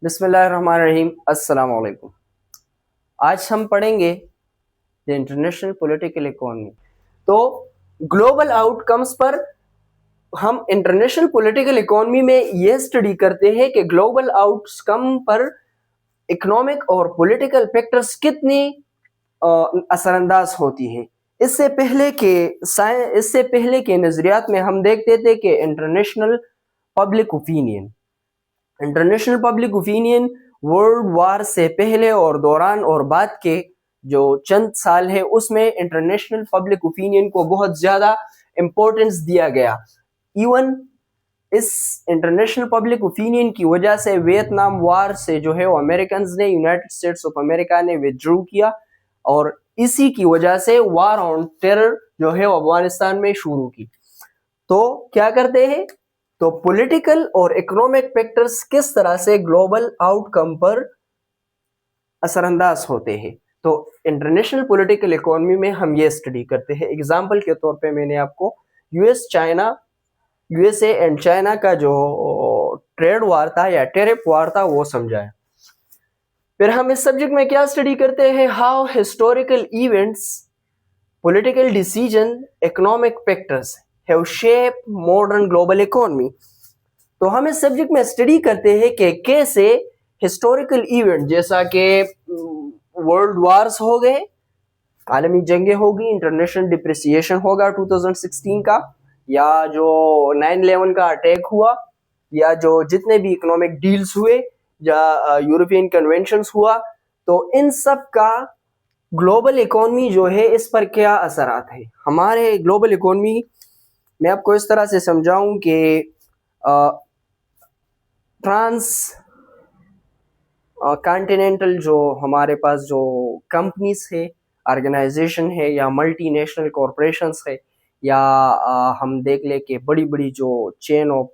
بسم اللہ الرحمن الرحیم. السلام علیکم. آج ہم پڑھیں گے دی انٹرنیشنل پولیٹیکل اکانومی. تو گلوبل آؤٹ کمز پر ہم انٹرنیشنل پولیٹیکل اکانومی میں یہ اسٹڈی کرتے ہیں کہ گلوبل آؤٹ کم پر اکنامک اور پولیٹیکل فیکٹرز کتنی اثر انداز ہوتی ہے. اس سے پہلے کے نظریات میں ہم دیکھتے تھے کہ international public opinion world war سے پہلے اور دوران اور بعد کے جو چند سال ہے اس میں انٹرنیشنل پبلک اوپینین کو بہت زیادہ امپورٹنس دیا گیا. ایون اس انٹرنیشنل پبلک اوپینین کی وجہ سے ویتنام وار سے جو ہے وہ امریکنز نے یونائٹڈ اسٹیٹس آف امریکہ نے وِدڈرو کیا اور اسی کی وجہ سے وار آن ٹیرر جو ہے افغانستان میں شروع کی. تو کیا کرتے ہیں تو پولیٹیکل اور اکنامک فیکٹرز کس طرح سے گلوبل آؤٹ کم پر اثر انداز ہوتے ہیں. تو انٹرنیشنل پولیٹیکل اکانومی میں ہم یہ اسٹڈی کرتے ہیں. اگزامپل کے طور پہ میں نے آپ کو U S A and China کا جو ٹریڈ وار تھا یا ٹیرف وار تھا وہ سمجھایا. پھر ہم اس سبجیکٹ میں کیا اسٹڈی کرتے ہیں؟ How historical events, political decision, economic factors have shape modern global economy. تو ہم اس سبجیکٹ میں اسٹڈی کرتے ہیں کہ کیسے ہسٹوریکل ایونٹ جیسا کہ ورلڈ وارز ہو گئے، عالمی جنگیں ہوگی، انٹرنیشنل ڈپریسیشن ہوگا 2016 کا، یا جو 9/11 کا اٹیک ہوا، یا جو جتنے بھی اکنامک ڈیلز ہوئے یا یورپین کنونشنز ہوا، تو ان سب کا گلوبل اکانومی جو ہے اس پر کیا اثرات ہیں. ہمارے گلوبل اکانومی میں آپ کو اس طرح سے سمجھاؤں کہ ٹرانس کانٹیننٹل جو ہمارے پاس جو کمپنیز ہے، آرگنائزیشن ہے، یا ملٹی نیشنل کارپوریشنز ہے، یا ہم دیکھ لیں کہ بڑی بڑی جو چین آف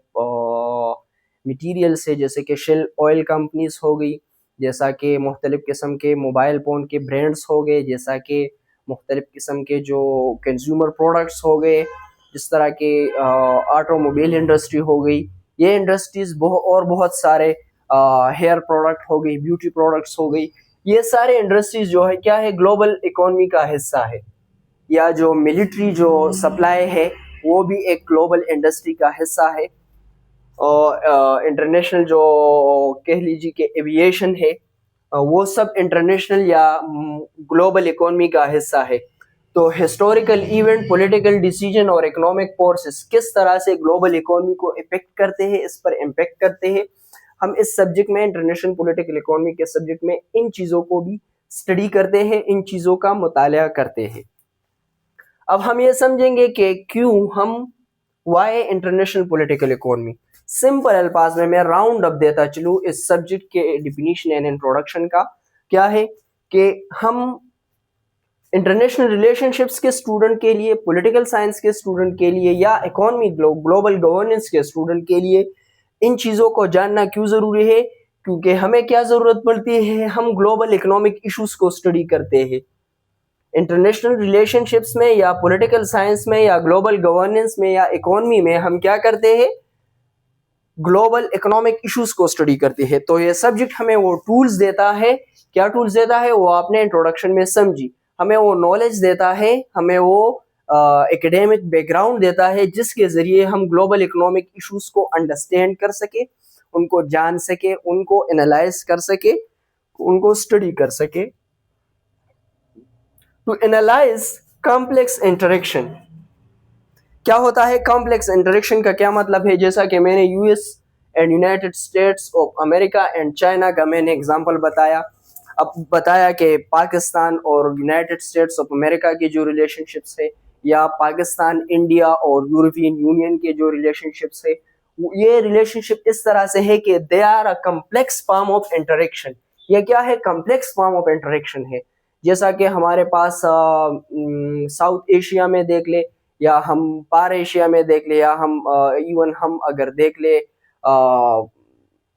مٹیریلز ہے جیسے کہ شیل آئل کمپنیز ہو گئی، جیسا کہ مختلف قسم کے موبائل فون کے برانڈز ہو گئے، جیسا کہ مختلف قسم کے جو کنزیومر پروڈکٹس ہو گئے، جس طرح کے آٹو موبائل انڈسٹری ہو گئی، یہ انڈسٹریز اور بہت سارے ہیئر پروڈکٹ ہو گئی، بیوٹی پروڈکٹس ہو گئی، یہ سارے انڈسٹریز جو ہے کیا ہے گلوبل اکانومی کا حصہ ہے. یا جو ملٹری جو سپلائی ہے وہ بھی ایک گلوبل انڈسٹری کا حصہ ہے. اور انٹرنیشنل جو کہہ لیجیے کہ ایویشن ہے وہ سب انٹرنیشنل یا گلوبل اکانومی کا حصہ ہے. تو ہسٹوریکل ایونٹ، پولیٹیکل ڈیسیجن اور اکنامک فورسز کس طرح سے گلوبل اکانومی کو افیکٹ کرتے ہیں، اس پر امپیکٹ کرتے ہیں. ہم اس سبجیکٹ میں انٹرنیشنل پولیٹیکل اکانومی کے سبجیکٹ میں ان چیزوں کو بھی اسٹڈی کرتے ہیں، ان چیزوں کا مطالعہ کرتے ہیں. اب ہم یہ سمجھیں گے کہ کیوں ہم why international political economy. Simple الفاظ میں راؤنڈ اپ دیتا چلوں اس سبجیکٹ کے ڈیفینیشن اینڈ انٹروڈکشن کا. کیا ہے کہ ہم انٹرنیشنل ریلیشن شپس کے اسٹوڈنٹ کے لیے، پولیٹیکل سائنس کے اسٹوڈنٹ کے لیے، یا اکانومی گلوبل گورننس کے اسٹوڈنٹ کے لیے ان چیزوں کو جاننا کیوں ضروری ہے؟ کیونکہ ہمیں کیا ضرورت پڑتی ہے؟ ہم گلوبل اکنامک ایشوز کو اسٹڈی کرتے ہیں. انٹرنیشنل ریلیشن شپس میں یا پولیٹیکل سائنس میں یا گلوبل گورننس میں یا اکانومی میں ہم کیا کرتے ہیں؟ گلوبل اکنامک ایشوز کو اسٹڈی کرتے ہیں. تو یہ سبجیکٹ ہمیں وہ ٹولز دیتا ہے. کیا ٹولز دیتا ہے وہ آپ نے انٹروڈکشن میں سمجھی. ہمیں وہ نالج دیتا ہے، ہمیں وہ ایکڈیمک بیک گراؤنڈ دیتا ہے جس کے ذریعے ہم گلوبل اکنامک ایشوز کو انڈرسٹینڈ کر سکے، ان کو جان سکے، ان کو انالائز کر سکے، ان کو اسٹڈی کر سکے. To analyse complex interaction. کیا ہوتا ہے کمپلیکس انٹریکشن کا کیا مطلب ہے؟ جیسا کہ میں نے U S and United States of America and China کا میں نے اگزامپل بتایا. اب بتایا کہ پاکستان اور یونائٹڈ اسٹیٹس آف امریکہ کی جو ریلیشن شپس ہے، یا پاکستان انڈیا اور یورپین یونین کے جو ریلیشن شپس ہے، یہ ریلیشن شپ اس طرح سے ہے کہ they are a complex form of interaction. یہ کیا ہے؟ کمپلیکس فارم آف انٹریکشن ہے. جیسا کہ ہمارے پاس ساؤتھ ایشیا میں دیکھ لے، یا ہم پار ایشیا میں دیکھ لے، یا ہم ایون ہم اگر دیکھ لے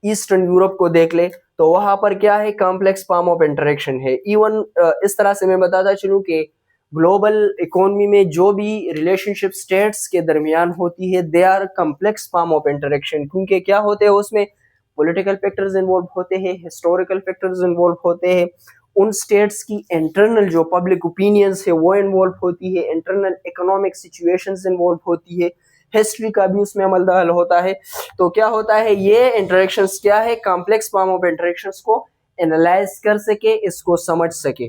ایسٹرن یورپ کو دیکھ لے، تو وہاں پر کیا ہے؟ کمپلیکس فارم آف انٹریکشن ہے. ایون اس طرح سے میں بتاتا چلوں کہ گلوبل اکانومی میں جو بھی ریلیشن شپ اسٹیٹس کے درمیان ہوتی ہے، they are complex form of interaction. کیونکہ کیا ہوتے ہیں اس میں پولیٹیکل فیکٹرز انوالو ہوتے ہیں, ہسٹوریکل فیکٹرز انوالو ہوتے ہیں, ان سٹیٹس کی انٹرنل جو پبلک اوپینینس ہے وہ انوالو ہوتی ہے, انٹرنل اکنامک سچویشنز انوالو ہوتی ہے, ہسٹری کا بھی اس میں عمل دخل ہوتا ہے. تو کیا ہوتا ہے, یہ انٹریکشنز کیا ہے, کمپلیکس فارم آف انٹریکشنز کو انالائز کر سکے, اس کو سمجھ سکے.